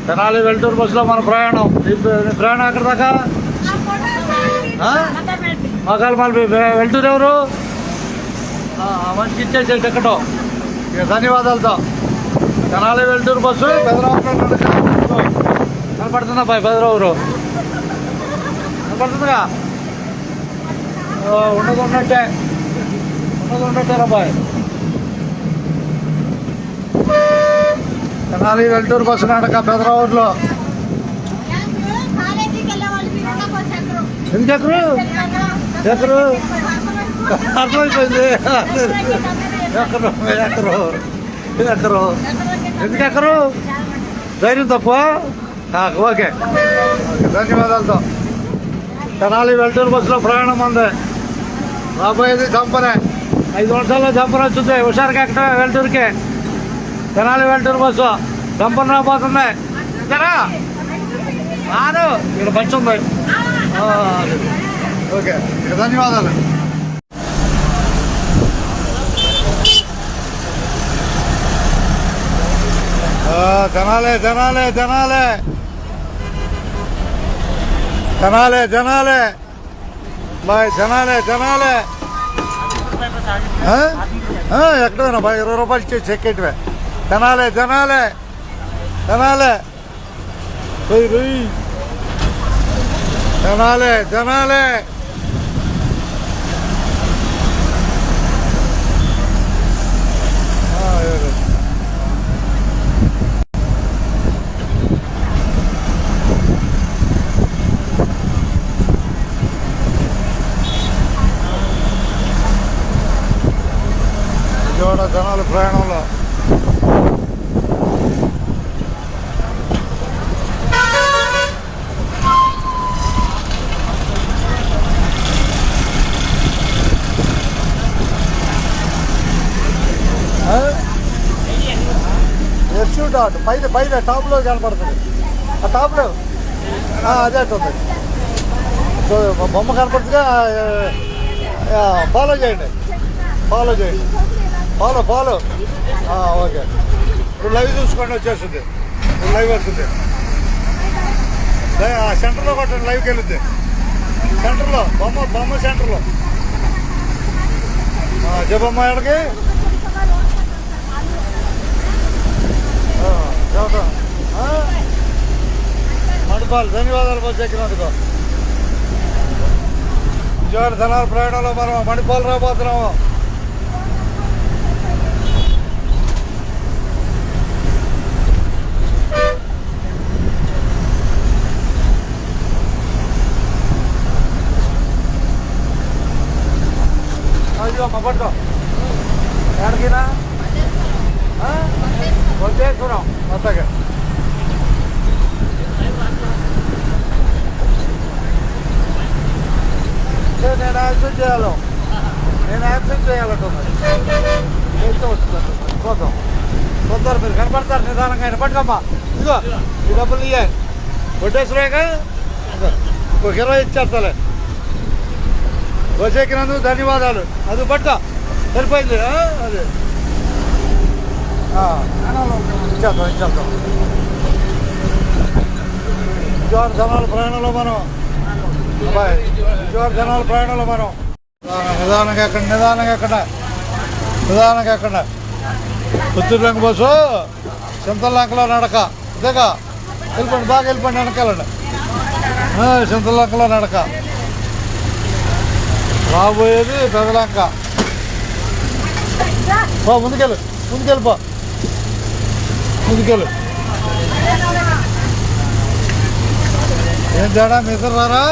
తెనాలి వెల్టూరు బస్సులో మన ప్రయాణం. ప్రయాణం ఎక్కడ దాకా? మగాలి మళ్ళీ వెల్టూరు ఎవరు మంచికి ఇచ్చేసే టికెట్. ఇక ధన్యవాదాలతో తెనాలి వెల్టూరు బస్సు పెదరావులో కనపడుతుందా బాయ్? పెదరావురు కనపడుతుందిగా? ఉన్నట్టే బాయ్. తెనాలి వెల్టూరు బస్సు నడక పెదరావురులో. ఎందుకెక్కరు ఎక్కరు అర్థమైపోయింది. ఎక్కరు ఎందుకెక్కరు? ధైర్యం తక్కువ. ఓకే ధన్యవాదాలతో తెనాలి వెల్టూరు బస్సులో ప్రయాణం ఉంది. రాబోయేది చంపనే. 5 నిమిషాల్లో చంపన వచ్చింది. హుషారుగా ఎక్కడ వెల్టూరుకి. తెనాలి వెల్టూరు బస్సు చంపన రాబోతుంది. సరే రాను ఇక్కడ మంచి ఉంది. ఓకే ధన్యవాదాలు. తెనాలి తెనాలి తెనాలి తెనాలి తెనాలి బాయ్. తెనాలి తెనాలి ఎక్కడైనా బాయ్ 20 రూపాయలు ఇచ్చే చెక్కేటివే. తెనాలి తెనాలి తెనాలి తెనాలి తెనాలి విజయవాడ తెనాలి ప్రయాణంలో ఎక్స్యూట్ ఆర్ట్ పైన టాప్లో కనపడుతుంది. ఆ టాప్లో అదే ఉంటుంది. సో బొమ్మ కనపడుతుందిగా. ఫాలో చేయండి ఫాలో. ఓకే ఇప్పుడు లైవ్ చూసుకోండి. వచ్చేస్తుంది లైవ్ వస్తుంది. సెంటర్లో కొట్టండి. లైవ్కి వెళ్ళుద్ది. సెంటర్లో బొమ్మ సెంటర్లో చెప్పమ్మ ఎక్కడికి మణిపాల్. ధన్యవాదాలు బస్సు ఎక్కినందుకు. విజయవాడ తెనాలి ప్రయాణంలో మనం మణిపాల్ రాబోతున్నాము. అయ్యో మా పట్టుకో ఎక్కడికినా వచ్చేస్తున్నాం మొత్తగా. నేను యాక్సెప్ట్ చేయాలంటుంది. చూద్దాం చూద్దారు. మీరు కనపడతారు నిదానంగా. ఆయన పట్టుకోమ్మా. ఇదిగో ఈ డబ్బులు ఇయ్యే కొట్టేసినాక ఒక 20 ఇచ్చేస్తాలే. బస్సు ఎక్కినందుకు ధన్యవాదాలు. అది పట్టుకో సరిపోయింది. అది ఇచ్చేద్దాం. విజయవాడ తెనాలి ప్రయాణంలో మనం విజయవాడ తెనాలి ప్రయాణంలో మనం నిదానంగా ఎక్కడ పుత్తూరు రంగు బస్సు చింతలంకలో నడక. ఇదేగా వెళ్ళిపోండి. బాగా వెళ్ళిపోండి. వెనకాలండి. చింతలంకలో నడక. రాబోయేది పెదలంక. ముందుకెళ్ళు. ఏం తేడా? మీ ఇద్దరు రారా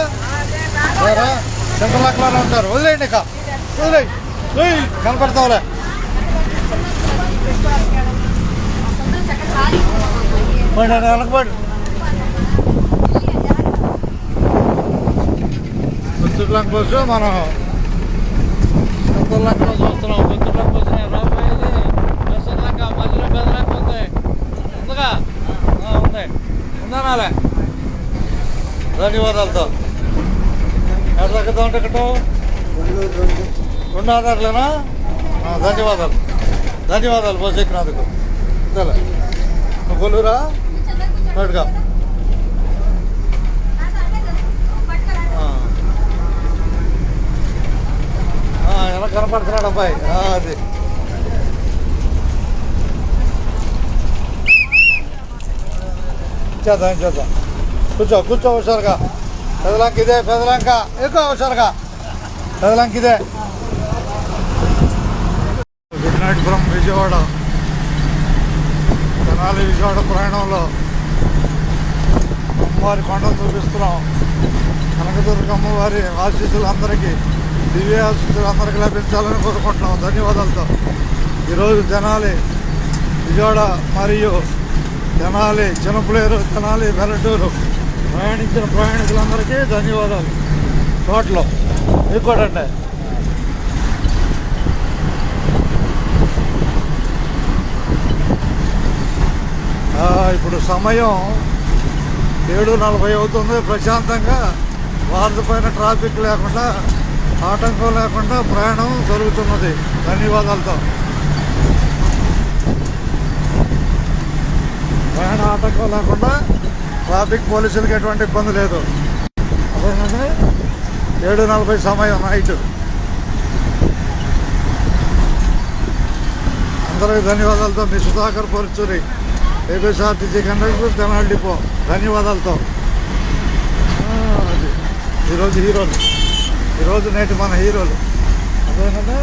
చింతలంకలోనే ఉంటారు. వదిలేయండి. వదిలేయి కనపడతావులే. వెనకబడి పుత్తూరులంక బస్సు మనం చింతలంకలో చూస్తున్నాం. పుత్తూరులంక బస్సు రాబోయేది పెసర్లంక. మధ్యలో పెదలంక ఉంది. ఉందనాలే. ధన్యవాదాలతో ఎక్కడ దక్కుతాం టికెట్? 2 ఆధార్లేనా? ధన్యవాదాలు బస్సు ఎక్కినందుకు. కొల్లూరా నోటుగా ఎలా కనపడుతున్నాడు అబ్బాయి అది చేద్దాం కూర్చో హుషారుగా పెదలంక ఇదే పెదలంక ఎక్కువ హుషారుగా పెదలంక ఇదే good night from Vijayawada Tenali Vijayawada ప్రయాణంలో అమ్మవారి కొండను చూపిస్తున్నాం. కనకదుర్గ అమ్మవారి ఆశీస్సులు అందరికీ దివ్య ఆశీస్సులు అందరికీ లభించాలని కోరుకుంటున్నాం. ధన్యవాదాలతో ఈరోజు తెనాలి విజయవాడ మరియు తెనాలి చిన్నపులేరు తెనాలి వెల్లటూరు ప్రయాణించిన ప్రయాణికులందరికీ ధన్యవాదాలు. టోటల్ ఎక్కువటండి ఇప్పుడు సమయం 7:40 అవుతుంది. ప్రశాంతంగా వారధి పైన ట్రాఫిక్ లేకుండా ఆటంకం లేకుండా ప్రయాణం జరుగుతున్నది. ధన్యవాదాలతో ప్రయాణ ఆటంకం లేకుండా ట్రాఫిక్ పోలీసులకి ఎటువంటి ఇబ్బంది లేదు. అదేనండి 7:40 సమయం నైట్. అందరికీ ధన్యవాదాలతో మీ Sudhakar Paruchuri APSRTC conductor Tenali depot. ధన్యవాదాలతో ఈరోజు హీరోలు ఈరోజు నేటి మన హీరోలు అదేనంటే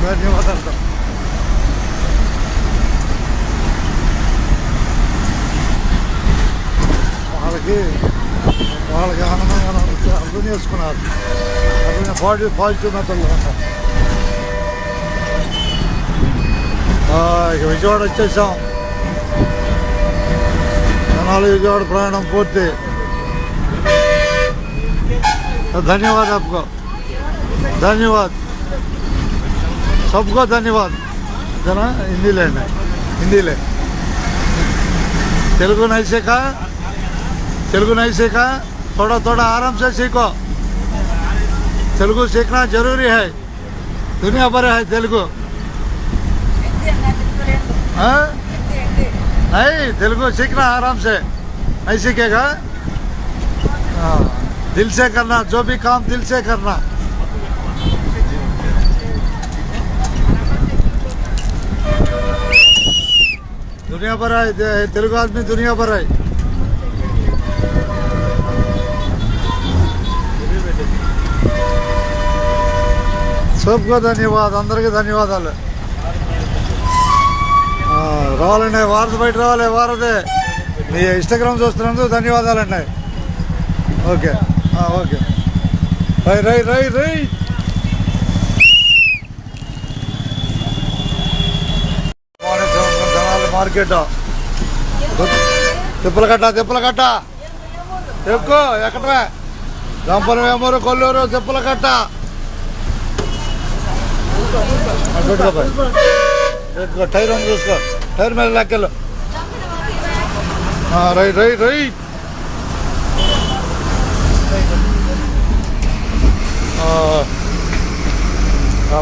ధన్యవాదాలతో వాళ్ళకి ఆనందంగా అర్థం చేసుకున్నారు. పాజిటివ్ మెథడ్లో ఉంటాం. ఇక విజయవాడ వచ్చేసాం. తెనాలి విజయవాడ ప్రయాణం పూర్తి. धन्यवाद आपको, धन्यवाद सबको धन्यवाद. जना हिंदी लेना हिंदी ले तेलुगु नहीं सीखा थोड़ा थोड़ा आराम से सीखो. तेलुगु सीखना जरूरी है. दुनिया भर है तेलुगु. नहीं तेलुगु सीखना आराम से. नहीं सीखेगा दिल से करना. जो भी काम दिल से करना. दुनिया भर है तेलुगु आदमी. दुनिया भर है. सबको धन्यवाद. अंदर के धन्यवाद. రావాలండి వారధి బయట రావాలి. వారధి మీ ఇన్స్టాగ్రామ్ చూస్తున్నందుకు ధన్యవాదాలండి. ఓకే ఓకే రై మార్కెట్ తిప్పలకట్ట ఎక్కువ ఎక్కడ గంపల వేమూరు కొల్లూరు తిప్పలకట్ట టైర్ ఉంది చూసుకో. టైర్ మీద లెక్కలు రై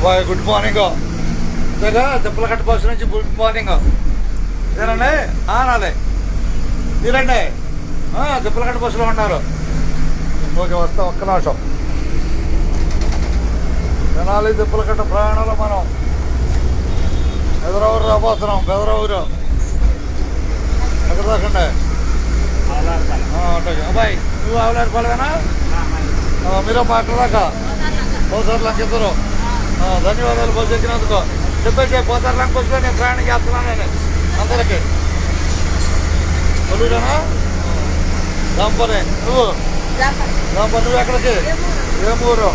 బాయ్. Good morning. అంతేగా తిప్పలకట్ట బస్సు నుంచి గుడ్ మార్నింగ్. ఇదేనండి నాలే మీరండి తిప్పలకట్ట బస్సులో ఉన్నారు. ఓకే వస్తా ఒక్క నిమిషం. తెనాలి తిప్పలకట్ట ప్రయాణంలో మనం బెదరవూరు రాబోతున్నాం. బెదరవూరు ఎక్కడ దాకండి అబ్బాయి నువ్వు అవలేకపోలేనా? మీరు అక్కడ దాకా పోతారులంక ఇద్దరు. ధన్యవాదాలు బస్సు ఎక్కినందుకు. చెప్పేసి పోతారులంక బస్సులో నేను ప్రయాణం చేస్తున్నాను. నేను అందరికీ కొలువురేనా దాంపరే. నువ్వు ఎక్కడికి? ఏం ఊరు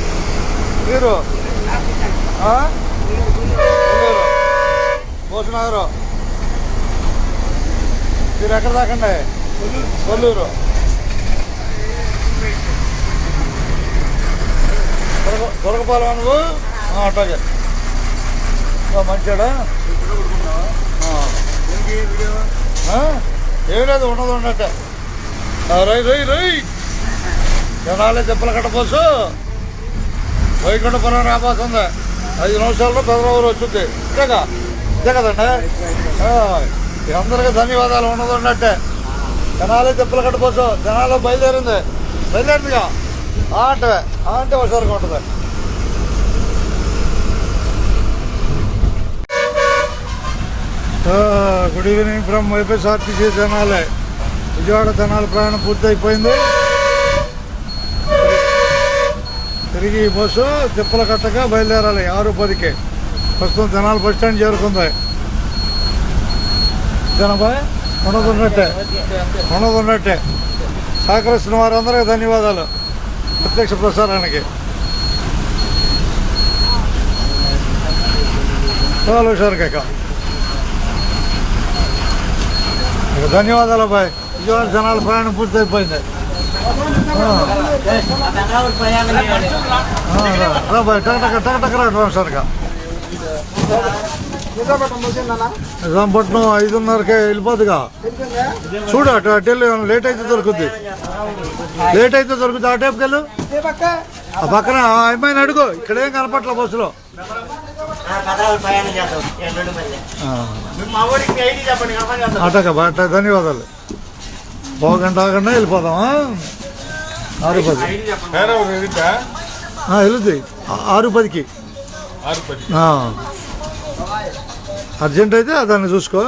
మీరు? భోజనగరు. మీరు ఎక్కడ దాకండి? కొల్లూరు. దొరకపాలెం నువ్వు అట్లాగే మంచిగా ఏం లేదు ఉన్నట్టే. రై తెనాలి తిప్పలకట్ట బస్సు వైకుంఠపురం రాబోతుంది. 5 నిమిషాల్లో బెదరవూరు వచ్చింది. ఇంతేగా అంతే కదండి. అందరికీ ధన్యవాదాలు. ఉన్నది ఉన్నట్టే జనాలే తిప్పలు కట్టుకోవచ్చు. జనాలు బయలుదేరిందిగా అంటే హుషారుగా ఉంటుంది. గుడ్ ఈవినింగ్ ఫ్రమ్ వైఎస్ఆర్టీసీ జనాలే. విజయవాడ జనాల ప్రయాణం పూర్తి అయిపోయింది. తిరిగి ఈ బస్సు తిప్పల కట్టగా బయలుదేరాలి 6:10కి. ప్రస్తుతం జనాలు బస్ స్టాండ్ చేరుకుంది. జనబాయ్ ఉన్నదున్నట్టే సహకరిస్తున్న వారందరికీ ధన్యవాదాలు. ప్రత్యక్ష ప్రసారానికి చాలా హుషారుగా ధన్యవాదాలు అబ్బాయి. విజయవాడ జనాల ప్రయాణం పూర్తి అయిపోయింది. బాయ్ టక్ రా సార్గా. నిజాంపట్నం 5:30కే వెళ్ళిపోతుందిగా. చూడు అటు వెళ్ళి లేట్ అయితే దొరుకుద్ది. ఆ టైప్కి వెళ్ళు. ఆ పక్కన అమ్మాయిని అడుగు. ఇక్కడేం కనపట్ల బస్సులో. అటక అట్ట ధన్యవాదాలు. పావుగంట ఆగండి వెళ్ళిపోదామా. 6:10 వెళ్ళుద్ది. 6:10కి అర్జెంట్ అయితే దాన్ని చూసుకో.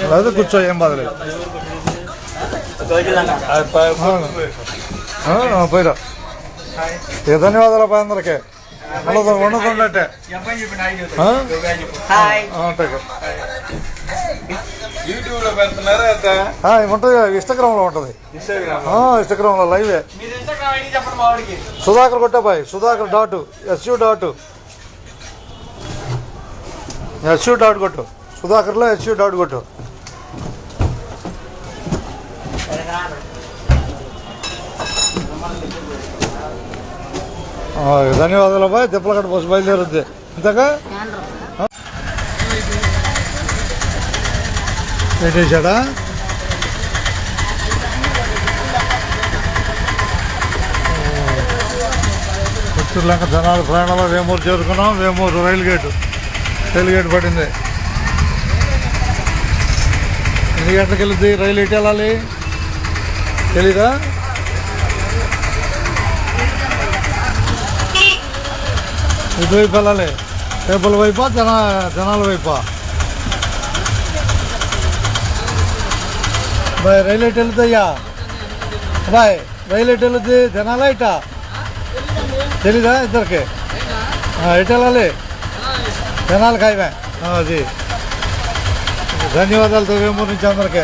లేదా కూర్చో, ఏం బాధలేదు. పోయిరా. ధన్యవాదాలు అబ్బాయి అందరికీ. ఉన్నదంటే ఉంటుంది. ఇన్స్టాగ్రామ్లో ఉంటుంది. ఇన్స్టాగ్రామ్లో లైవే. సుధాకర్ కొట్టాబాయ్. సుధాకర్ SU డాట్ కొట్టు. సుధాకర్లో SU డాట్ కొట్టు. ధన్యవాదాలు అబ్బాయి. తిప్పలకట్ట బస్సు బయలుదేరుద్ది. ఇంతగా పెట్టేశాడా. పుత్తూరులంక జనాల ప్రయాణంలో వేమూరు చేరుకున్నాం. వేమూరు రైలు గేట్ పడింది. ఎన్ని గంటలకు వెళ్తుంది రైలు? ఎటు వెళ్ళాలి తెలీదా? ఇటువైపు వెళ్ళాలి. టేబుల్ వైపా జనాల వైపా? బాయ్ రైలు ఎటు వెళ్తాయ్యా? బాయ్ రైలు ఎటు వెళ్తుంది? జనాలా ఇటా? తెలీదా ఇద్దరికి? ఎటు వెళ్ళాలి? జనాలు ఖాయమే. అది ధన్యవాదాలతో వేమూరు నుంచి అందరికీ.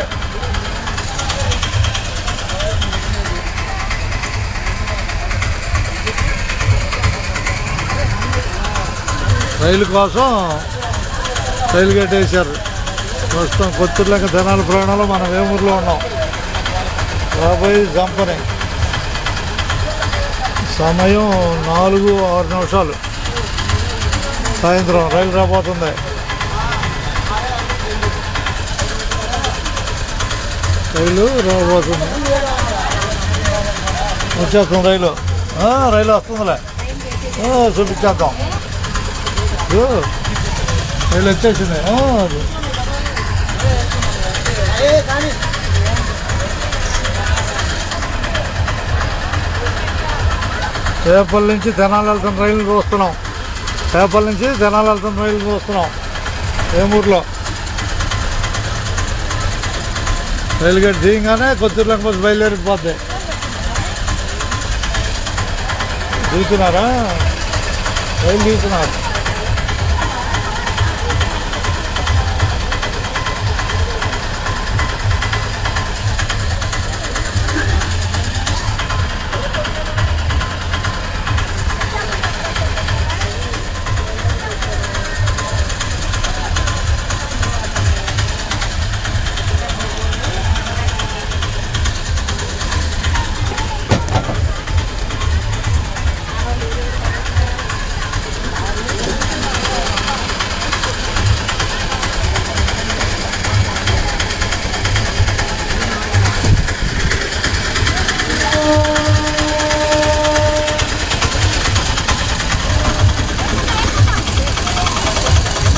రైలు కోసం రైలు గేట్ వేశారు. ప్రస్తుతం కొత్తూరులంక జనాల ప్రయాణంలో మనం వేమూరులో ఉన్నాం. రాబోయే జంపని సమయం 4:06 సాయంత్రం రైలు రాబోతుంది. వచ్చేస్తుంది రైలు. రైలు వస్తుందిలే. చూపించేద్దాం. రైలు వచ్చేసింది. రేపటి నుంచి తెనాలి వెళ్తున్న రైలు చూస్తున్నాం. వేమూరులో రైలు గేట్ దిగగానే కొత్తూరులంక బస్సు బయలుదేరిపోద్ది. దిగుతున్నారా? రైలు దిగుతున్నారు.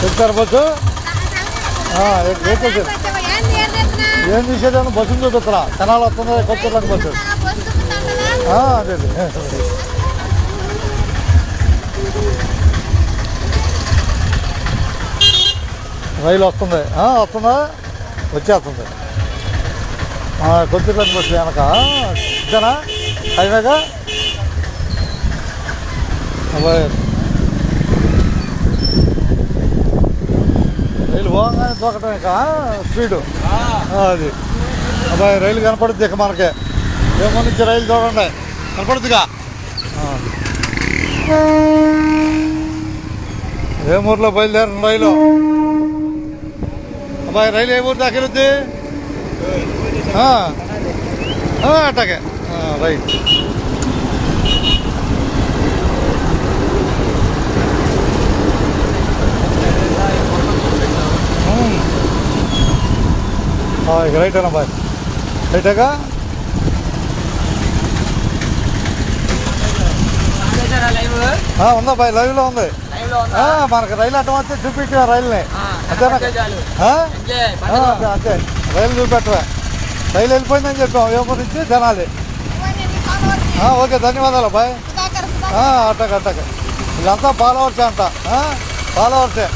ఎక్కుతారు బస్సు ఎక్కేసారు. ఏం తీసేదాన్ని బస్సును చూపిస్తారా? తెనాలి వస్తుంది కొత్తూరులోకి బస్సు. అదే రైలు వస్తుంది వస్తుందా? వచ్చేస్తుంది కొత్తూరులోకి బస్సు వెనక ఇదేనా హైవేగా రైలు పోగానే తోకటం ఇక స్పీడు అది అబ్బాయి రైలు కనపడుద్ది ఇక మనకి ఏమో నుంచి రైలు చూడండి కనపడుద్దిగా. వేమూరులో బయలుదేరిన రైలు అబ్బాయి రైలు ఏ ఊరు దాకా వెళ్తుంది? అట్టాగే రైట్. ఇక రైట్ అన్న బాయ్ రైటేగా. ఉందా బాయ్ లైవ్లో ఉంది. మనకి రైలు అట్టం వస్తే చూపించా రైలుని అంతేనా? అంతే రైలు చూపెట్టవే. రైలు వెళ్ళిపోయిందని చెప్పాం వేమూరు నుంచి తెనాలి. ఓకే ధన్యవాదాలు బాయ్. అట్టక అట్టక వీళ్ళంతా ఫాలోవర్సే అంట ఫాలోవర్సే.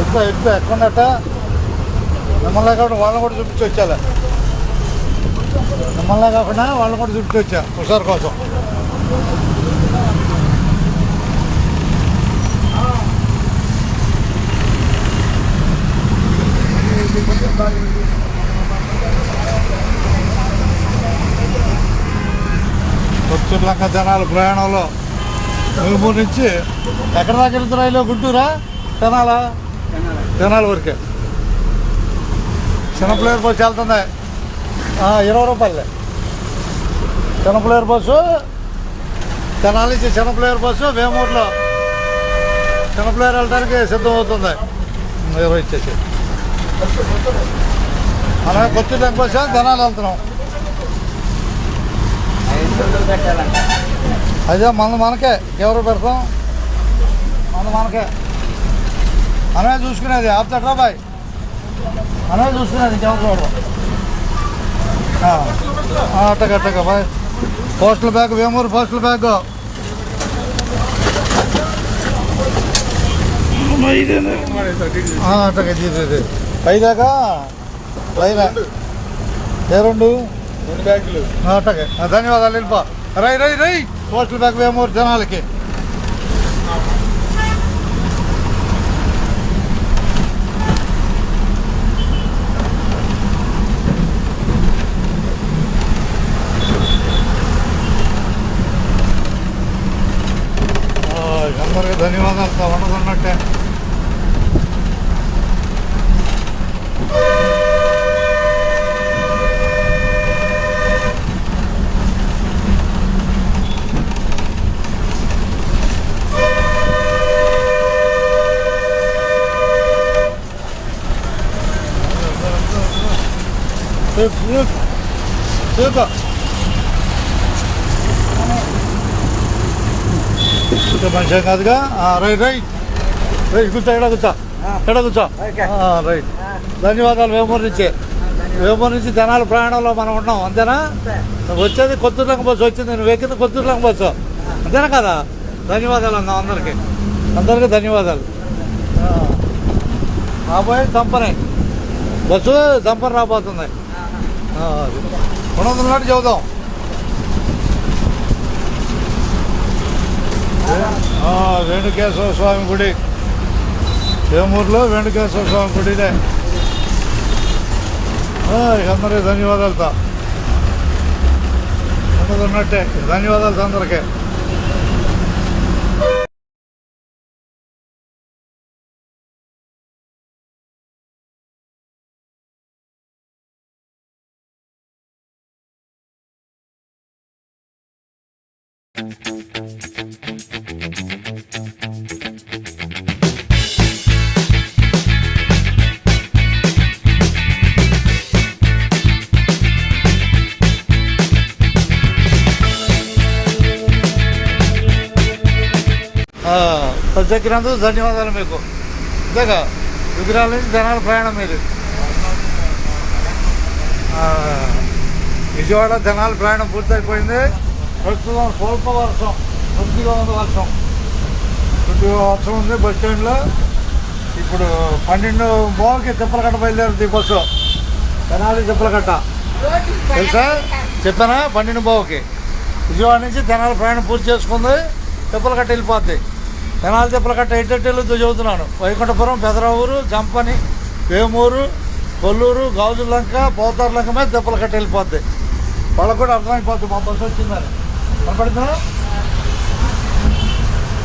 ఎక్కువ ఎక్కున్నట్ట మిమ్మల్ని కాకుండా వాళ్ళని కూడా చూపించి వచ్చాలే. మిమ్మల్ని కాకుండా వాళ్ళని కూడా చూపించి వచ్చా హుషారు కోసం. కొత్తూరులంక జనాలు ప్రయాణంలో వేమూరు నుంచి ఎక్కడ దాకా వెళ్తున్నా రైలు? గుంటూరా తెనాలా? తెనాలి వరకే. చిన్నపిల్లేరు బస్సు వెళ్తుంది 20 రూపాయలే. చిన్నపిల్లేరు బస్సు తెనాలి నుంచి చిన్నపిల్లేరు బస్సు వేమూరులో చిన్నపిల్లేరు వెళ్ళడానికి సిద్ధం అవుతుంది. 20 ఇచ్చేసి మనం కొత్తూరులంక బస్సు తెనాలి వెళ్తున్నాం. అదే మనకే ఎవరు పెడతాం మనకే మనమే చూసుకునేది. ఆపుతాడు రా బాయ్ మనమే చూసుకునేది ఇంకెవరు చూడరు. అట్టగట్టగా bye. Postal bag Vemuru postal bag అట్టగా తీసేది పైదాకా లైనా ఏ 2 బ్యాగులు అట్టగే. ధన్యవాదాలు వెళ్ళిపో. రై పోస్టల్ బ్యాగ్ వేమూరు జనాలకి. అందరికీ ధన్యవాదాలు ఉండదున్నట్టే. మనిషి కాదుగా. రైట్ కూర్చో ఎడ కూర్చో రైట్. ధన్యవాదాలు. వేమూరు నుంచి తెనాలి ప్రయాణంలో మనం ఉన్నాం అంతేనా? వచ్చేది కొత్తూరులంక బస్సు వచ్చింది. నువ్వు ఎక్కింది కొత్తూరులంక బస్సు అంతేనా కదా? ధన్యవాదాలు అన్నా అందరికీ ధన్యవాదాలు. రాబోయే సంపనే బస్సు సంపన రాబోతుంది. 200 నాటి చదువుదాం. వేణుకేశ్వర స్వామి గుడి వేమూరులో వేణుకేశ్వర స్వామి గుడినే. అందరికీ ధన్యవాదాలతో ఉన్నట్టే. ధన్యవాదాలు అందరికీ. బస్సు ఎక్కినందుకు ధన్యవాదాలు మీకు. అంతేగా విగ్రహాల నుంచి జనాల ప్రయాణం మీరు విజయవాడ జనాల ప్రయాణం పూర్తయిపోయింది. ప్రస్తుతం స్వల్ప వర్షం, కొద్దిగా ఉంది వర్షం ఉంది బస్ స్టాండ్లో. ఇప్పుడు 12:15కి తిప్పలకట్ట బయలుదేరుతుంది ఈ బస్సు. తెనాలి తిప్పలకట్ట తెలుసా, చెప్పానా? 12:15కి విజయవాడ నుంచి తెనాలి ప్రయాణం పూర్తి చేసుకుంది. తిప్పలకట్ట వెళ్ళిపోద్ది. తెనాలి తిప్పలకట్ట ఎట్టెట్టెళ్ళు చదువుతున్నాను. వైకుంఠపురం, పెదరావూరు, జంపని, వేమూరు, కొల్లూరు, గాజులంక, పోతారులంక మీద తిప్పలకట్ట వెళ్ళిపోద్ది. వాళ్ళకు కూడా అర్థమైపోద్ది మా బస్సు వచ్చిందని. కనపడుతుందా?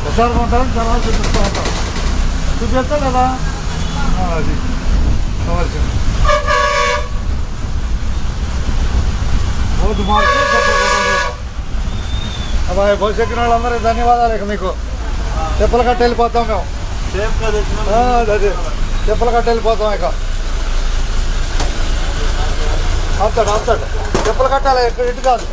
ప్రసారం ఉంటారని తర్వాత చూపిస్తూ ఉంటాం. చూపిస్తా లేదా? అది కావాల్సింది. రోజు మార్చి అబ్బాయి బస్సు ఎక్కిన వాళ్ళందరికీ ధన్యవాదాలు. ఇక మీకు తిప్పలకట్ట వెళ్ళిపోతాం మేము. అదే తిప్పలకట్ట వెళ్ళిపోతాం. ఇక ఆపుతాడు తిప్పలకట్టాలి, ఎక్కడ ఇటు కాదు.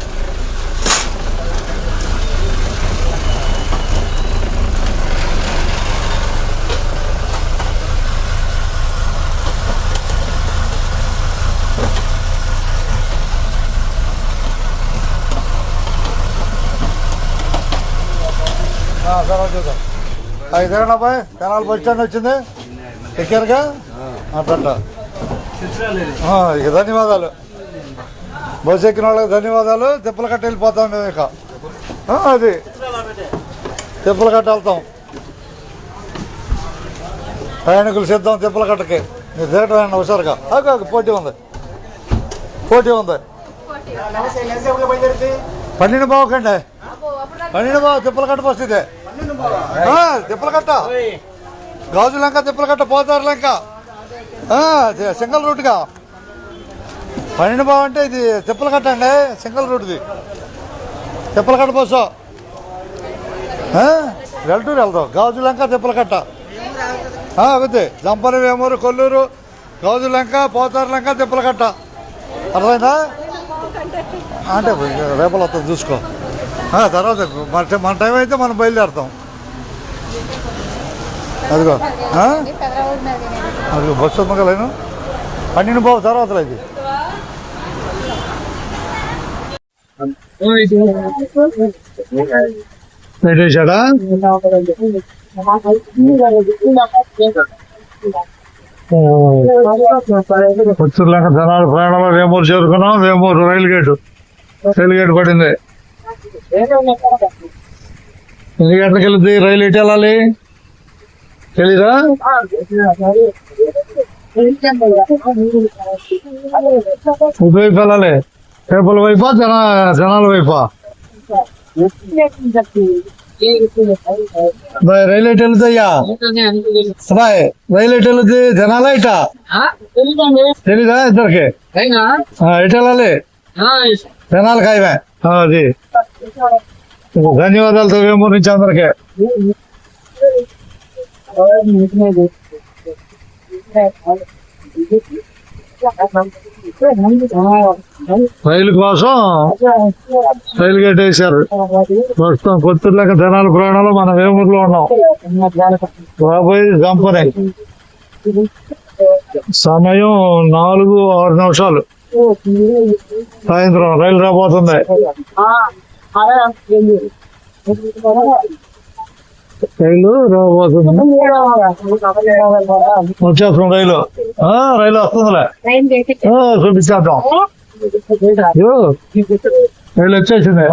తర్వాత చూద్దాం. ఇదేనా అబ్బాయి తెనాలి బస్ స్టాండ్ వచ్చింది, ఎక్కారుగా అట్ట. ఇక ధన్యవాదాలు బస్సు ఎక్కిన వాళ్ళకి ధన్యవాదాలు. తిప్పలకట్ట వెళ్ళిపోతాం మేము. ఇక అది తిప్పలకట్ట వెళ్తాం. ప్రయాణికులు సిద్ధం తిప్పలకట్టకి. మీరు థియేటర్ అయినా హుషారుగా పోటీ ఉంది 12:15కండి. 12:15 తిప్పలకట్ట బస్సు ఇదే. తిప్పలకట్ట, గాజులంక, తిప్పలకట్ట, పోతారులంక సింగల్ రూట్గా. 12:15 అంటే ఇది తిప్పలకట్ట అండి, సింగల్ రూట్ది తిప్పలకట్ట బస్సు. వెళ్తూరు వెళ్దాం. గాజులంక, తిప్పలకట్ట అవుద్ది. జంపని, వేమూరు, కొల్లూరు, గాజులంక, పోతారులంక, తిప్పలకట్ట. అర్థమైందా? అంటే రేపలు వస్తుంది చూసుకో. తర్వాత మన టైం అయితే మనం బయలుదేరుతాం. అదిగో బస్సు ఉంది కదా. 12:15 తర్వాత ఇది. పెట్టేశాడా? పుత్తూరులంక జనాలు ప్రయాణంలో వేమూరు చేరుకున్నాం. వేమూరు రైలు గేట్ పడింది. ఎన్ని గంటలకు వెళ్తుంది రైలు? ఎటు వెళ్ళాలి తెలీదా? ఇటువైపు వెళ్ళాలి. రేపుల వైపా జనాల వైపా? రైలు ఎటు వెళ్తాయ్యా? రైలు ఎటు వెళ్తుంది? జనాలా ఇటా? తెలీదా ఇద్దరికి? ఎటు వెళ్ళాలి? జనాలు ఖాయమే. అది ధన్యవాదాలతో వేమూరు నుంచి అందరికీ. రైలు కోసం రైలు గేట్ వేశారు. ప్రస్తుతం కొత్తూరులేక జనాల ప్రయాణంలో మన వేమూరులో ఉన్నాం. రాబోయే జంపనే. సమయం 4:06 సాయంత్రం. రైలు రాబోతుంది. రైలు రాబోతుంది. వచ్చేస్తాం. రైలు వస్తుందిలే, చూపించేద్దాం. రైలు వచ్చేసింది.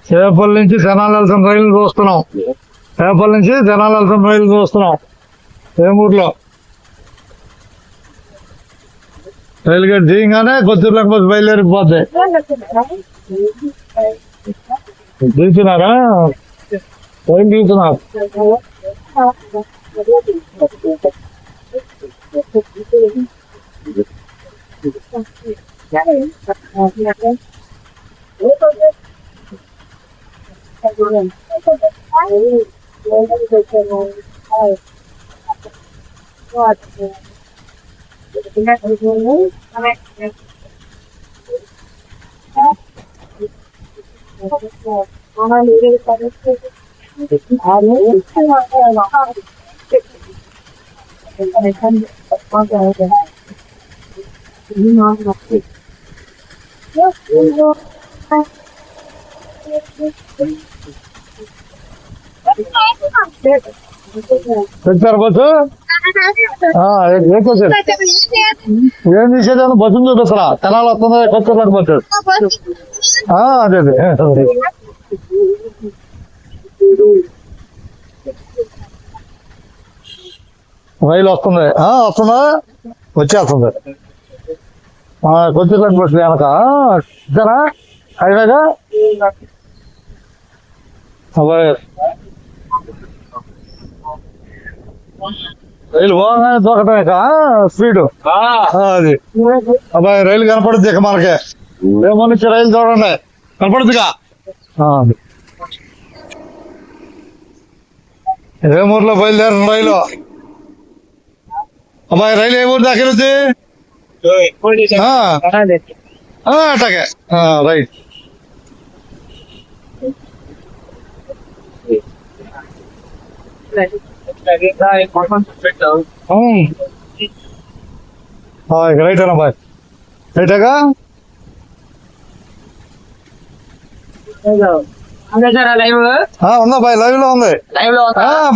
చేపల నుంచి జనాలు వెళ్తున్న రైలు చూస్తున్నాం. వేమూరులో రైలు గేట్ దిగగానే కొత్తూరులోకి బస్సు బయలుదేరిపోద్ది. దిగుతున్నారా? రైలు దిగుతున్నారు. పెట్టారు బస్సు ఏం తీసేదాన్ని బస్సును చూపిస్తారా తెనాలి వస్తుంది కొత్తపేట బస్సు అదే అదే రైలు వస్తుంది వస్తుందా వచ్చేస్తుంది కొత్తపేట బస్సు వెనక ఇద్దరా హైవేగా రైలు పోగానే దొరకటమే స్పీడ్ అది అబ్బాయి రైలు కనపడుద్ది ఇక మనకి రేపు నుంచి రైలు చూడండి కనపడుద్దిగా రేమూరులో బయలుదేరిన రైలు అబ్బాయి రైలు ఏ ఊరు దాకా వెళ్తుంది అట్లాగే రైట్ రైట్ అన్న బాయ్ రైటేగా ఉందా బాయ్ లైవ్ లో ఉంది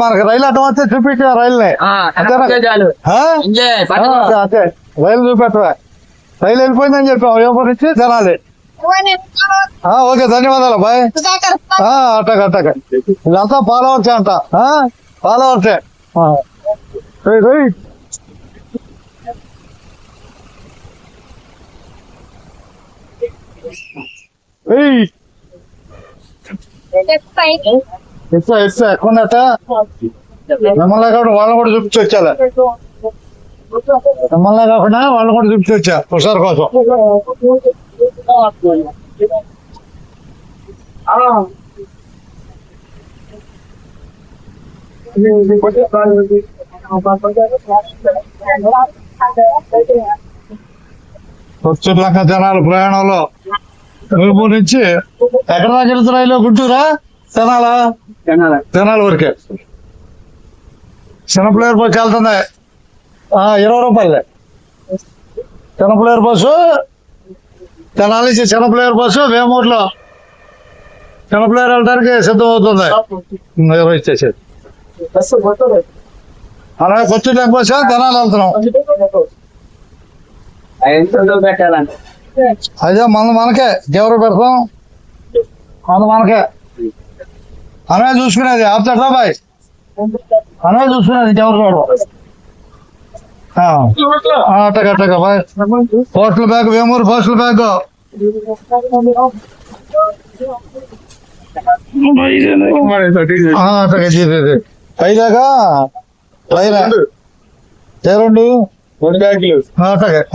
మనకి రైలు అడ్డం వస్తే చూపించా రైలుని అదే రైలు చూపెట్టవా రైలు వెళ్ళిపోయిందని చెప్పాం ఏపటి నుంచి తినాలి ఓకే ధన్యవాదాలు బాయ్ అట్టగా అట్టగా వీళ్ళంతా ఫాలోవర్సే అంట ఫాలోవర్సే ఇచ్చా ఎక్కువన్నట మిమ్మల్ని కాకుండా వాళ్ళని కూడా చూపించి వచ్చాలే మిమ్మల్ని కాకుండా వాళ్ళని కూడా చూపించి వచ్చా హుషారు కోసం కొత్తూరులంక జనాలు ప్రయాణంలో గుంటూరు నుంచి ఎక్కడ దాకా వెళ్తారు రైలు గుంటూరా తెనాలా తెనాలి వరకే చిన్నపిల్లేరు బస్సు వెళ్తుంది 20 రూపాయలే చిన్నపిల్లేరు బస్సు తెనాలి నుంచి చిన్నపిల్లేరు బస్సు వేమూరులో చిన్నపిల్లేరు వెళ్ళడానికి సిద్ధం అవుతుంది నిర్వహించేసేది అలాగే కొత్తూరులంక బస్సు తెనాలి వెళ్తున్నాం అదే మనకే ఎవరు పెడతాం మనకే అనే చూసుకునేది ఆపుతాడా బాయ్ అనే చూసుకునేది ఎవరు చూడడం అట్టగా bye postal bag Vemuru postal bag అట్టగా చేసేది పైదాకా రెండు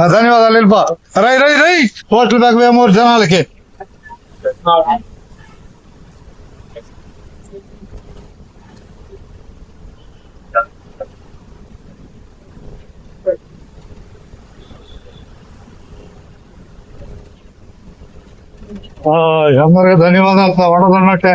ధన్యవాదాలు వెళ్ళిపో రై పోస్టల్ బ్యాగ్ వేమూరు జనాలకి అందరికీ ధన్యవాదాలు వడదన్నట్టే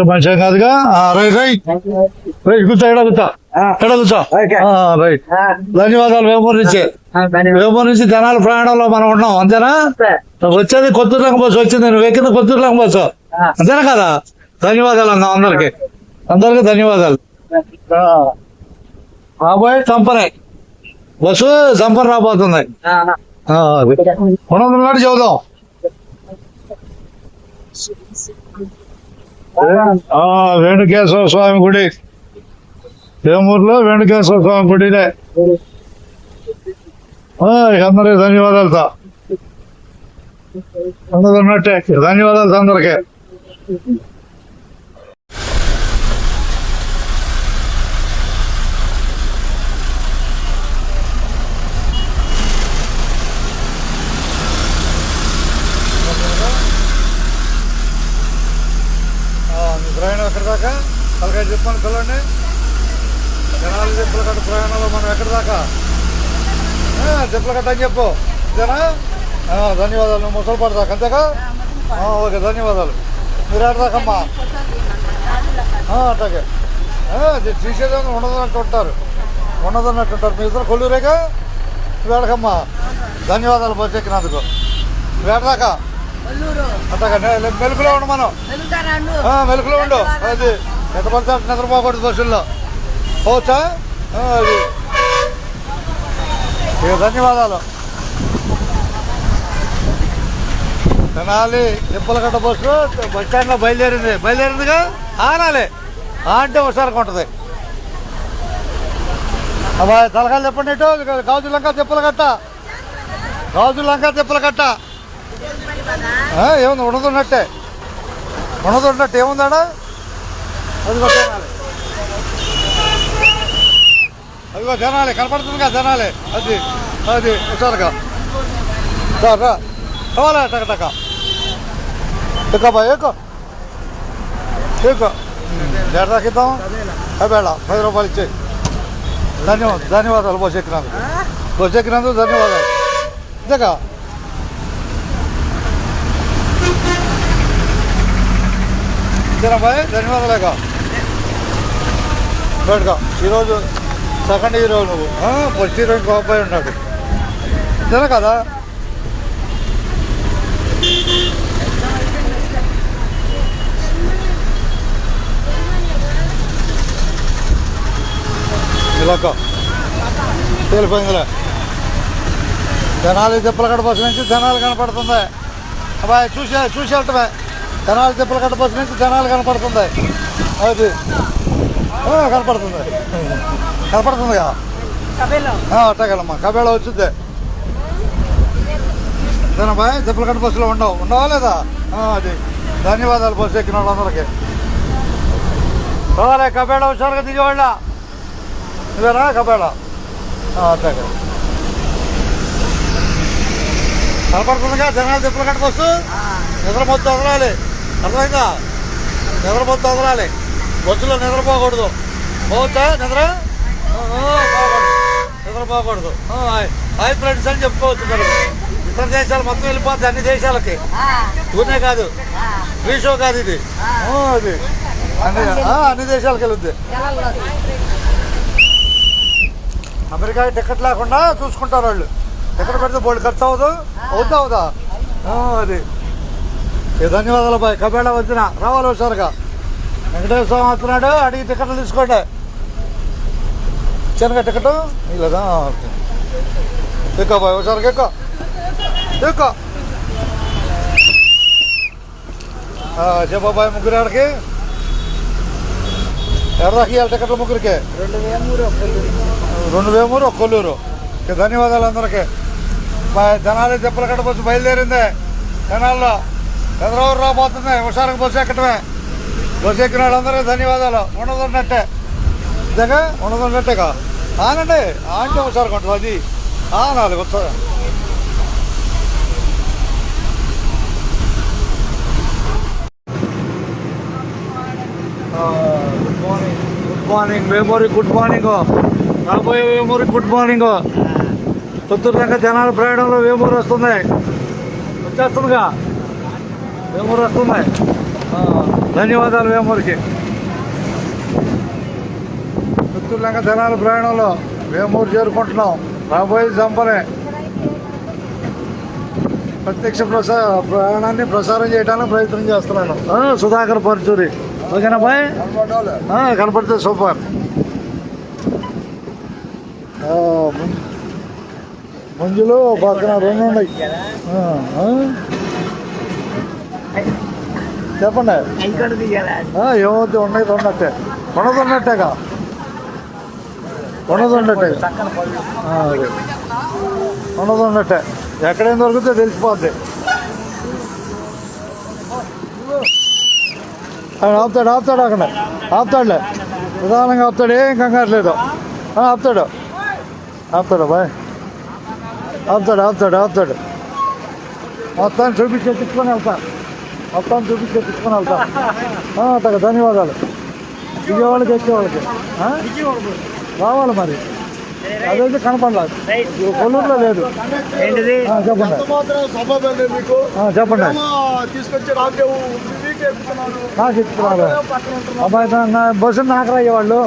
మంచిగా కాదుగా రైట్ కూర్చో ఎడ కూర్చో రైట్ ధన్యవాదాలు వేమూరు నుంచి తెనాలి ప్రయాణంలో మనం ఉన్నాం అంతేనా వచ్చేది కొత్తూరులంక బస్సు వచ్చింది నువ్వు ఎక్కింది కొత్తూరులంక బస్సు అంతేనా కదా ధన్యవాదాలు అన్నా అందరికి ధన్యవాదాలు రాబోయే సంపనే బస్సు సంపన రాబోతుంది ఉన్నది చెబుదాం వేణుకేశ్వర స్వామి గుడి వేమూరులో వేణుకేశ్వర స్వామి గుడినే అందరికి ధన్యవాదాలు ఉన్నట్టే ధన్యవాదాలు అందరికీ ఇంకా చెప్పండి పిల్లండి. జనాలు చెప్పులకట్ట ప్రయాణంలో మనం ఎక్కడి దాకా చెప్పులకట్ట అని చెప్పు. ఇదేనా? ధన్యవాదాలు. నువ్వు ముసలి పడదాకా అంతేగా? ఓకే, ధన్యవాదాలు. మీరు ఆడదాకమ్మా అట్లాగే తీసేదేమో ఉండదన్నట్టు ఉంటారు, ఉండదన్నట్టు ఉంటారు. మీ ఇద్దరు కొల్లూరేగా? వేడకమ్మా. ధన్యవాదాలు బస్సు ఎక్కినందుకు. వేడదాకా అట్లాగా మెలుకులో ఉండు మనం, మెలుకులో ఉండు. అది ఎంత పడితే నిద్రపోకూడదు బస్సుల్లో. పోవచ్చా? అది ధన్యవాదాలు. తెనాలి తిప్పలగడ్డ బస్సు బస్ స్టాండ్లో బయలుదేరిందిగా ఆనాలి అంటే హుషారుగా ఉంటుంది. అబ్బాయి తలకాయలు చెప్పండి. ఇటు గాజులంక తిప్పలగట్ట, గాజులంక తిప్పలగట్ట. ఏముంది? ఉండదున్నట్టే, ఉండదున్నట్టు ఏముందాడా? అదిగో తినాలి, అదిగో తినాలి, కనపడుతుందిగా తినాలి. అది అది హుషారుగా రా కావాలా? టక టక ఎక్కువ ఎక్కువ ఎక్కువ ఎడదాకిద్దాం. అవేళ 10 రూపాయలు ఇచ్చేయి. ధన్యవాదాలు బస్సు ఎక్కినందుకు ధన్యవాదాలు. ఇంతేగా బాయ్, ధన్యవాదాలేగా. బయటగా ఈరోజు సెకండ్ హీరో నువ్వు, ఫస్ట్ హీరో ఇంకో అబ్బాయి ఉన్నాడు. ఇదేనా కదా? ఇలాక తేలిపోయిందిలే. తెనాలి తిప్పలగడ్డ బస్సు నుంచి తెనాలి కనపడుతుంది. అబ్బాయి చూసి వెళ్తామే. తెనాలి తిప్పలగడ్డ బస్సు నుంచి తెనాలి కనపడుతుంది. అది కనపడుతుందిగా. అట్టగలమ్మా కబేళ వచ్చింది. బాయ్ తిప్పలగడ్డ బస్సులో ఉండవా లేదా? అది ధన్యవాదాలు బస్సు ఎక్కిన వాళ్ళందరికీ. కావాలి కబేళ హుషారుగా దిగేవాళ్ళ ఇదేనా? కబేళ అట్టగా కనపడుతుందిగా. జనాలు తిప్పలగడ్డ బస్సు. నిద్రమొద్దు వదలాలి, అర్థమైందా? నిద్రమొద్దు వదలాలి, బస్సులో నిద్రపోకూడదు. పోవచ్చా? నిద్రపోకూడదు. హాయ్ ఫ్రెండ్స్ అని చెప్పుకోవచ్చు. మరి ఇతర దేశాలు మొత్తం వెళ్ళిపోద్ది, అన్ని దేశాలకి. ఊరినే కాదు, ఫ్రీ షో కాదు ఇది. అది అన్ని దేశాలకు వెళ్ళొద్ది. అమెరికాకి టికెట్ లేకుండా చూసుకుంటారు వాళ్ళు. టికెట్ పెడితే బోల్డ్ ఖర్చు అవుదా? అది ధన్యవాదాలు బాయ్. కబేళ వచ్చిన రావాలి హుషారుగా. వెంకటేశ్వర స్వామి వస్తున్నాడు, అడిగి టికెట్లు తీసుకోండి. ఇచ్చానుగా టికెట్ లేదా? ఎక్కువ బాయ్ హుషారుగా ఎక్కువ. చెప్పబాయ్ ముగ్గురు ఆడికి ఎర్రదాకి ఇవ్వాలి టికెట్లు ముగ్గురికి. 2 వేమూరు 1 కొల్లూరు. ధన్యవాదాలు అందరికీ. జనాలు తిప్పలగడ్డ బస్సు బయలుదేరింది. జనాల్లో ఎదురెవరు రాబోతుంది. హుషారుగా బస్సు ఎక్కటమే. బస్సు ఎక్కిన వాళ్ళందరికీ ధన్యవాదాలు. ఉండదున్నట్టే ఇదేగా, ఉండదున్నట్టేగా. ఆనండి అంటే హుషారుగా ఉంటుంది. అది ఆనాలి ఉత్సాహం. Good morning Vemuri. Good morning రాబోయే వేమూరి. Good morning. పుత్తూరు దాకా జనాల ప్రయాణంలో వేమూరు వస్తుంది. వచ్చేస్తుందిగా వేమూరు వస్తుంది. ధన్యవాదాలు వేమూరికి. పుత్తూరు దాకా జనాల ప్రయాణంలో వేమూరు చేరుకుంటున్నాం. రాబోయే జంపనే ప్రత్యక్ష ప్రయాణాన్ని ప్రసారం చేయడానికి ప్రయత్నం చేస్తున్నాను. సుధాకర్ పరచూరి. ఓకేనా బాయ్? కనపడితే సూపర్. మంజులో పక్కన 2 ఉన్నాయి. చెప్పండి. ఏమవుతుంది? ఉన్నాయి 2 ఉన్నట్టే. ఉండదున్నట్టేగా. ఉండదున్నట్టే. ఎక్కడేం దొరికితే తెలిసిపోద్ది. ఆపుతాడు అక్కడ ఆపుతాడులే. ప్రధానంగా ఆపుతాడు. ఏం కంగారు లేదు. ఆపుతాడు బాయ్. ఆపుతాడు. మొత్తాన్ని చూపించి ఎత్తుకొని వెళ్తా. అట్టగా ధన్యవాదాలు. విజయవాడకి ఎక్కేవాళ్ళకి రావాలి మరి. అదైతే కనపడలేదు, కొల్లూరులో లేదు. ఏంటిది చెప్పండి చెప్పండి. నాకు ఎక్కుతున్నారు అబ్బాయి, బస్సు నాకు రాయేవాళ్ళు.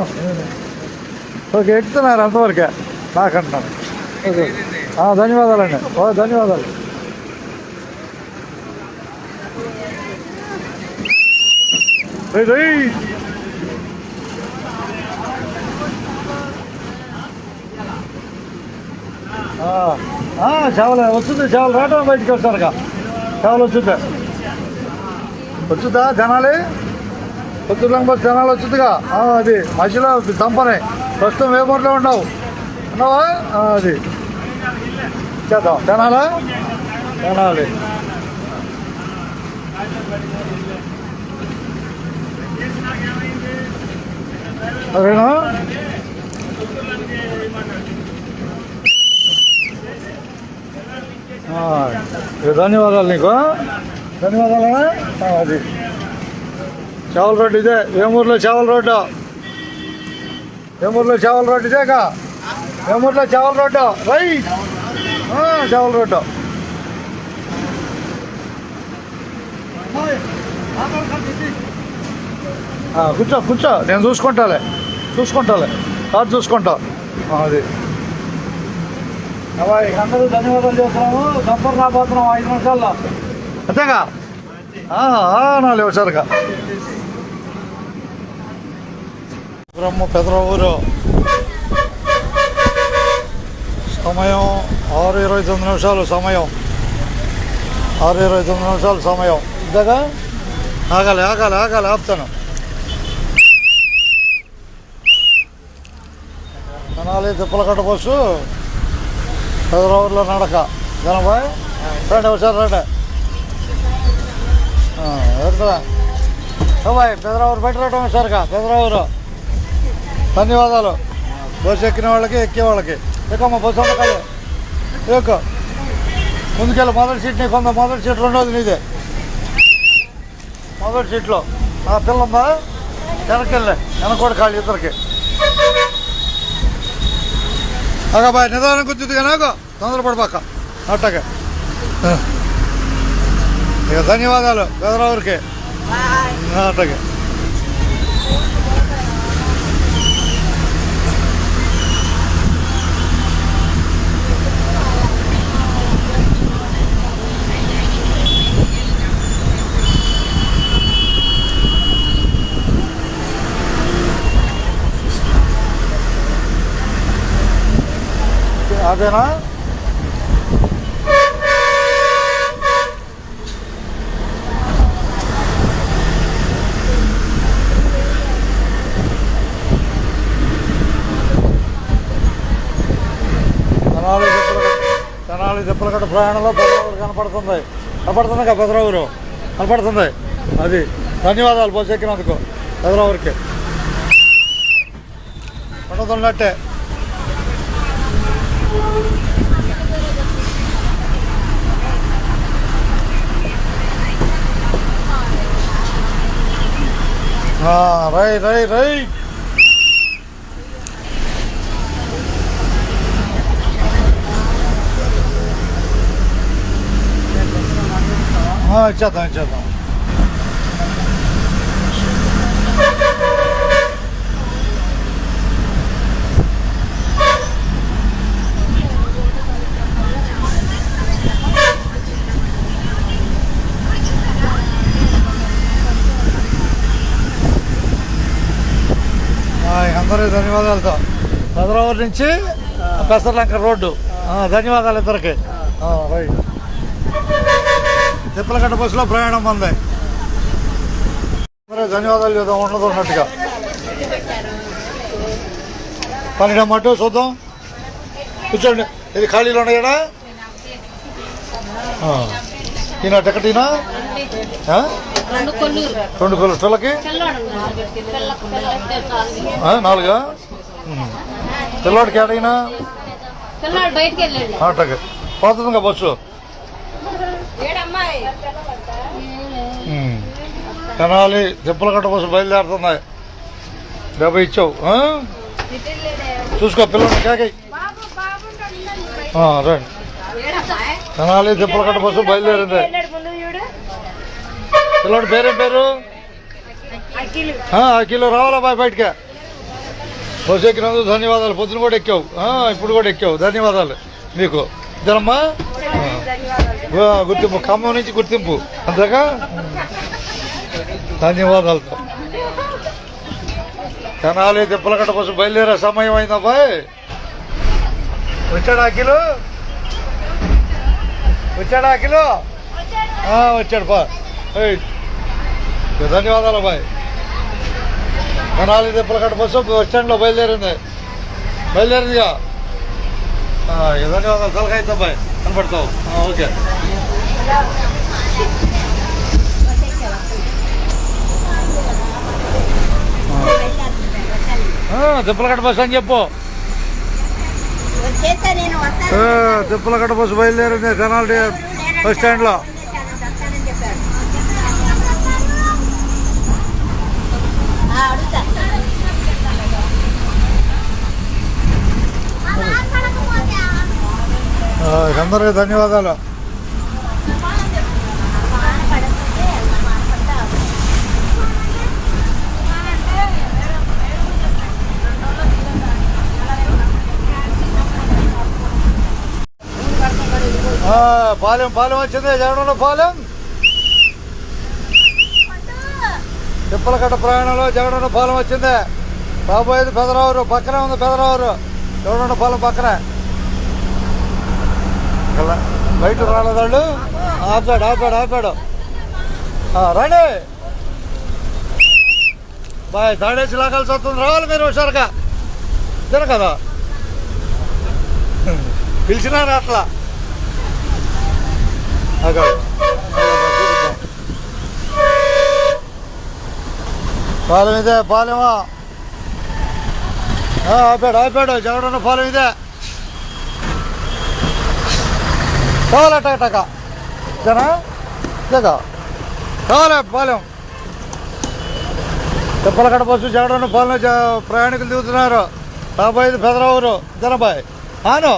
ఓకే, ఎక్కుతున్నారు అంతవరకే నాకంటున్నాను. ఓకే, ధన్యవాదాలండి. ధన్యవాదాలు. చేవలు వస్తుంది, చేవలు రావటం బయటికి వస్తారుగా. చేవలు వచ్చుద్దా జనాలే, పొద్దులంగా బస్ జనాలు వచ్చుద్దిగా. అది మధ్యలో దంపనే ప్రస్తుతం వేమూరులో ఉన్నావా? అది చేద్దాం. జనాలా జనాలి. అదేనా? ధన్యవాదాలు నీకు. ధన్యవాదాలనా. అది చేవల రోడ్డు ఇదే, వేమూరులో చేవల రోడ్డు. వేమూరులో చేవల రోడ్డు ఇదేగా. వేమూరులో చేవల రోడ్డు రైట్. చేవల రోడ్డు. కూర్చో కూర్చో, నేను చూసుకుంటాలే కాదు చూసుకుంటా. అది అబ్బాయి అందరూ ధన్యవాదాలు చేస్తున్నాము. సంపూర్ణ రాబోతున్నాం 5 నిమిషాల్లో అంతేగా. 4 నిమిషాలుగా పెదరావూరు. సమయం 6:29. సమయం 6:29 సమయం. ఇంతగా ఆగాలి ఆపుతాను. తెనాలి తిప్పలకట్ట బస్సు పెదరావూరులో నడక. జనబాయ్ రండి ఒకసారి రండి. ఎడుతుందా బాయ్? పెదరావూరు బయట రావడం సరిగా. పెదరావూరు ధన్యవాదాలు. బస్సు ఎక్కిన వాళ్ళకి ఎక్కే వాళ్ళకి. ఎక్కమ్మా బస్సు ఉండకాలి. ఎక్కువ ముందుకెళ్ళి మొదటి సీట్ నీకు ఉందా? మొదటి సీట్ రెండోది నీదే. మొదటి సీట్లో పిల్లందా? వెనకెళ్ళి వెనకోటి కాళ్ళు ఇద్దరికి. బాయ్ నిదానం కూర్చుంది కానీ తొందరపడిపాక అట్టగా. ఇక ధన్యవాదాలు పెదరావూరికి అట్టగా. అదేనా? తెనాలి తిప్పలకట్ట ప్రయాణంలో పెదరావూరు కనపడుతుంది పెదరావూరు కనపడుతుంది. అది ధన్యవాదాలు బస్సు ఎక్కినందుకు పెదరావూరికి. ఉండదున్నట్టే. రైట్. ఇచ్చేద్దాం. అందరూ ధన్యవాదాలతో. పెదరావూరు నుంచి పెసర్లంక రోడ్డు. ధన్యవాదాలు ఇద్దరికి. రైట్. తిప్పలకట్ట బస్సులో ప్రయాణం ఉంది. ధన్యవాదాలు చూద్దాం ఉండదు ఉన్నట్టుగా. 12 మటు చూద్దాం. కూర్చోండి. ఇది ఖాళీలో ఉన్నాయా? ఈయన టికెట్ ఈయన 2 కొల్లు పిల్లకి 4. పిల్లోడికి ఏడైనా అట్టగా పోతుందిగా బస్సు. తెనాలి తిప్పలకట్ట బస్సు బయలుదేరుతున్నాయి. 70 ఇచ్చావు. చూసుకో పిల్లలు కాకాయి రండి. తెనాలి తిప్పలకట్ట బస్సు బయలుదేరింది. పిల్లడి పేరేం పేరు? అఖిలు. రావాలా బాయ్ బయటకే. బస్సు ఎక్కినందుకు ధన్యవాదాలు. పొద్దున కూడా ఎక్కావు, ఇప్పుడు కూడా ఎక్కావు. ధన్యవాదాలు మీకు. ఇద్దరమ్మా గుర్తింపు, ఖమ్మం నుంచి గుర్తింపు అంతేగా. ధన్యవాదాలతో. తెనాలి తిప్పలకట్ట బస్సు బయలుదేరే సమయం అయిందా బాయ్? వచ్చాడా అఖిలు? వచ్చాడా అఖిలు? వచ్చాడు బా. ధన్యవాదాలు bye. Tenali Tippalakatta bus bus స్టాండ్లో బయలుదేరిందిగా. ధన్యవాదాలు. సలహా అవుతా బాయ్, కనపడతావు. ఓకే. తిప్పలకట్ట బస్సు అని చెప్పు. తిప్పలకట్ట బస్సు బయలుదేరింది తెనాలి బస్ స్టాండ్లో. అందరికీ ధన్యవాదాలు. పాలెం వచ్చింది. జగనన్న పాలెం తిప్పలకట్ట ప్రయాణంలో జగనన్న పాలెం వచ్చింది. బాబోయేది పెదరావూరు పక్కనే ఉంది. పెదరావూరు జగనన్న పాలెం పక్కనే. బయట రాలేదాళ్ళు. ఆపాడు. రండి బాయ్. తాడేసి లాగాల్సి వస్తుంది. రావాలి మీరు హుషారుగా. తిన కదా పిలిచినారు అట్లా. పాలెం ఇదే. పాలెమా ఆపాడు. జగనన్న పాలెం ఇదే. కావాలా టక జనా కావాలా పాలెం. తిప్పలకట్ట బస్సు జగనన్న పాలెం ప్రయాణికులు దిగుతున్నారు. రాబోయేది పెదరావూరు. జనబాయ్ ఆను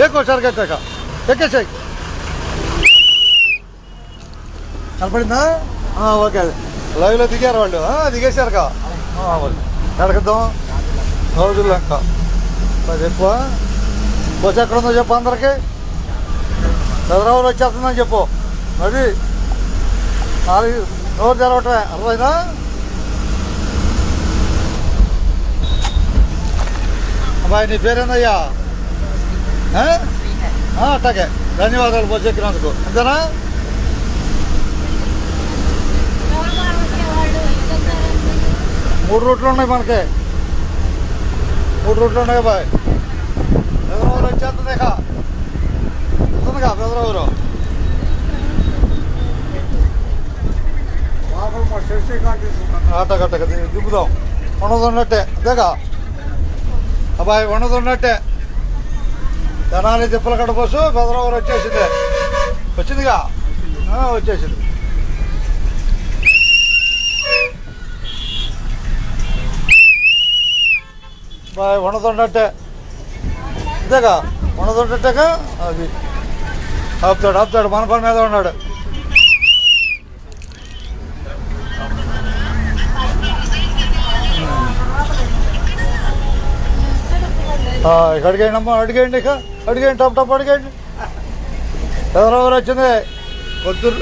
ఎక్కువ సరిగ్గా ఎక్కేసాయి. కనపడిందా? ఓకే. లైవ్లో దిగారు వాళ్ళు. దిగేశారు కా. ఎడకిద్దాం రోజుల్లో ఇంకా ఎక్కువ. బస్సు ఎక్కడ ఉందో చెప్పు అందరికి. పెదరావులు వచ్చేస్తుందని చెప్పు. అది 4 రోజు తెరవటమే. అర్థమైందా? అబ్బాయి నీ పేరేందయ్యా? అట్టాకే. ధన్యవాదాలు బస్సు ఎక్కినందుకు. అంతేనా? మూడు రూట్లు ఉన్నాయి మనకి. 3 రూట్లు ఉన్నాయి బాయ్. పెదరావూరు వచ్చేస్తుంది. వస్తుందిగా పెదరావూరు. అట్టగట్టగా దింపుదాం. ఉన్నదన్నట్టే అంతేగా అబ్బాయి. ఉన్నదన్నట్టే. తెనాలి తిప్పలకట్ట బస్సు పెదరావూరు వచ్చిందిగా. వచ్చేసింది బాయ్. ఉన్నదన్నట్టే అంతేగా. ఉన్నదన్నట్టేగా. అది ఆపుతాడు. మన పని మీద ఉన్నాడు. అడిగేయండి అమ్మా. అడిగేయండి టప్ అడిగేయండి. పెదరావూరు వచ్చింది. కొత్తూరు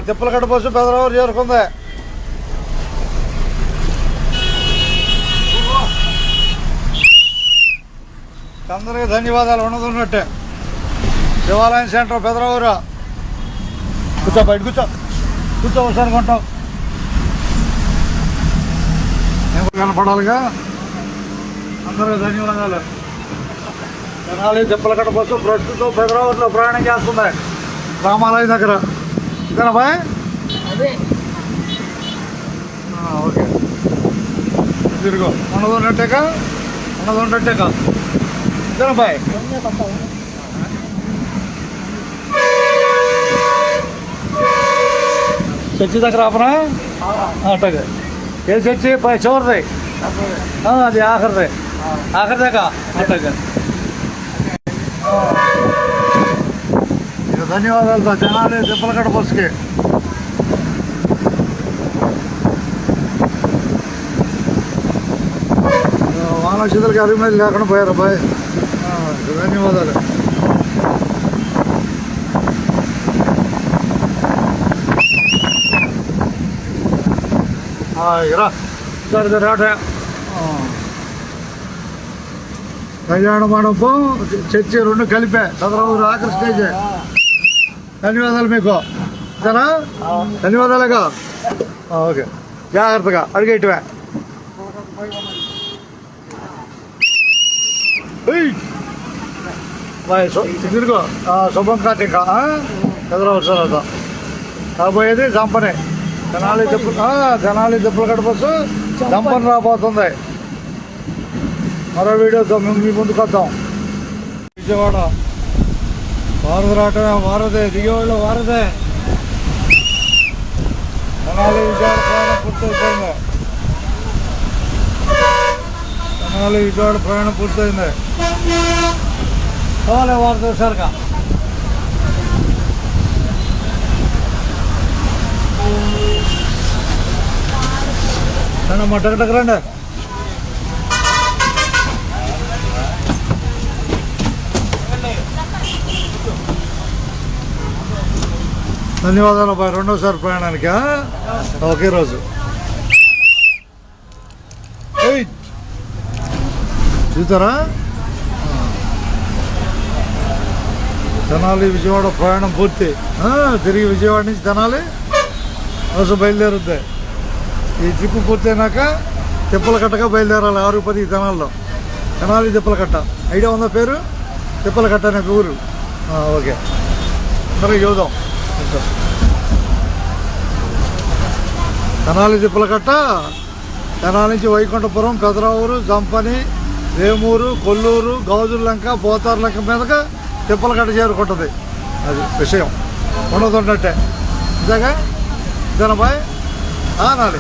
తిప్పలకట్ట బస్సు పెదరావూరు చేరుకుంది. అందరికీ ధన్యవాదాలు. ఉన్నదన్నట్టే. శివాలయం సెంటర్ పెదరావూరు. బయట కూర్చో ఒకసారి కొంటాం. కనపడాలిగా. అందరికీ ధన్యవాదాలు. తెనాలి తిప్పలకట్ట బస్సు ప్రస్తుతం పెదరావూరులో ప్రయాణం చేస్తుంది. రామాలయం దగ్గర. ఇదేనా బాయ్? ఓకే. తిరుగు. ఉన్నదన్నట్టేగా. ఇదేనా బాయ్? చర్చి దగ్గర ఆపనా? అట్టగా ఏ చర్చి పై చివరిది అది ఆఖరిది ఆఖరిదాకా అట్లాగా ఇక ధన్యవాదాలు సార్ జనాలు తిప్పలకట్ట బస్సుకి వానక్షతులకి అరిమేది లేకుండా పోయారు అబ్బాయి ధన్యవాదాలు రా రాట కళ్యాణ మండపం చర్చి రెండు కలిపే చంద్రబాబు ఆఖరి స్టేజ్ ధన్యవాదాలు మీకు సరేనా ధన్యవాదాలుగా ఓకే జాగ్రత్తగా అడిగేటివే తిరుగు శుభం కార్తీక చంద్రబాబు సార్ రాబోయేది జంపనే తెనాలి తిప్పలకట్ట బస్సు జంపని రాబోతుంది మరో వీడియోతో మేము మీ ముందుకు వద్దాం విజయవాడ వారధి రావటమే వారదే దిగేవాళ్ళు వారదే తెనాలి విజయవాడ ప్రయాణం పూర్తయిపోయింది తెనాలి విజయవాడ ప్రయాణం పూర్తయింది కావాలి వారధి సరిగా మా టక్ రండి ధన్యవాదాలు అబ్బాయి రెండోసారి ప్రయాణానికి ఒకే రోజు చూస్తారా తెనాలి విజయవాడ ప్రయాణం పూర్తి తిరిగి విజయవాడ నుంచి తెనాలి రోజు బయలుదేరుద్ది ఈ ట్రిప్ పూర్తయినాక తిప్పలకట్టగా బయలుదేరాలి 6:10 తెనాల్లో తెనాలి తిప్పలకట్ట ఐడియా ఉందా పేరు తిప్పలకట్ట అనే ఊరు ఓకే అందరికి చూద్దాం తెనాలి తిప్పలకట్ట తెనాలి నుంచి వైకుంఠపురం పెదరావూరు జంపని వేమూరు కొల్లూరు గాజులంక పోతారులంక మీదగా తిప్పలకట్ట చేరుకుంటుంది అది విషయం ఉండదున్నట్టే ఇంతగా జనబాయ్ నాలి